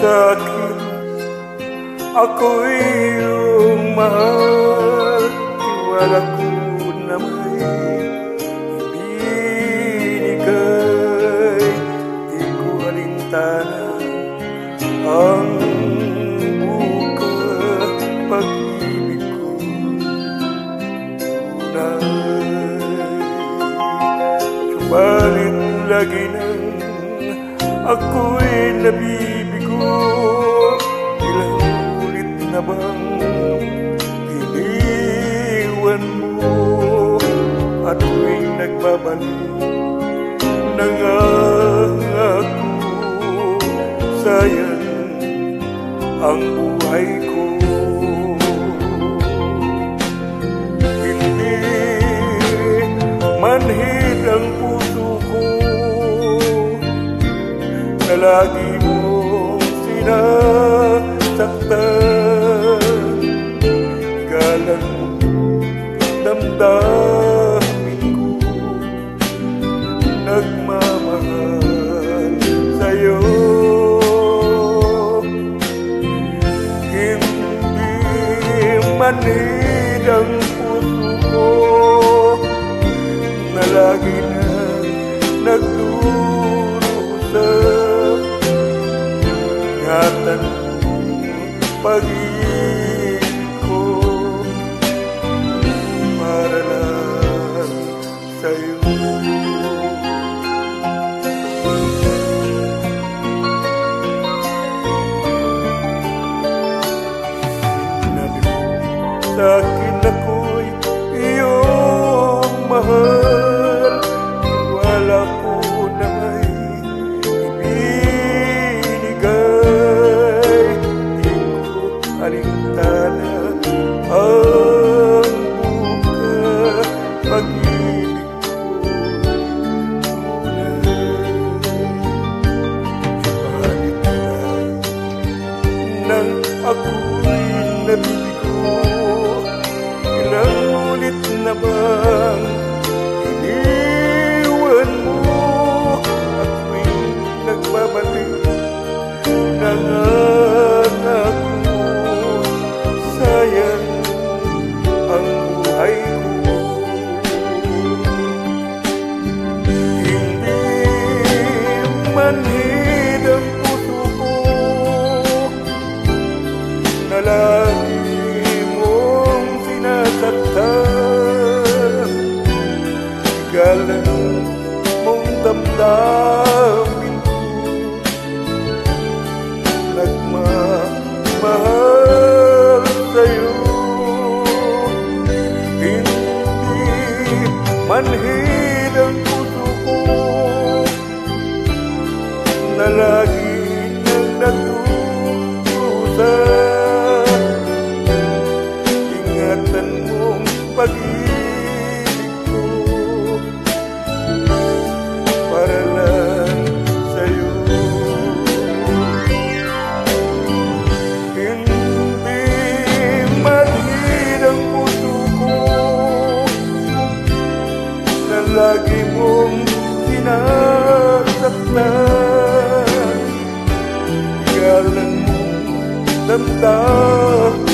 sa'kin, ako'y iyong mahal. Tiwala ko na may ibinigay, di ko alintana ang bukas pag-ibig ko tunay. Subalit lagi nang ako'y nabibigo, ilang ulit na bang iniwan mo? At tuwing nagbabalik nangangako, sayang ang buhay ko. Hindi manhid ang puso ko na lagi mong sinasaktan. Galang damdamin ko, nagmamahal sa'yo. Hindi manhid ang puso ko na lagi na nagdurusa. Ingatan pag-ibig ko para lang sa'yo. Sinabi mo sa'kin ako'y iyong mahal. Wala ko na may ibinigay, di ko alintana ang bukas pag-ibig ko tunay. Subalit nang ako'y nabibigo, ilang ulit na bang iniwan mo? At tuwing nagbabalik nangangako, sayang ang buhay ko. Hindi manhid ang puso ko na lagi mong sinasaktan. Galang mong damdamin ko, nagmamahal sa'yo. Hindi manhid ang puso ko na lagi nang nagdurusa. Ingatan mong pag-ibig ko para lang sa'yo. Hindi manhid ang puso ko na lagi mong sinasaktan. Galang mong damdamin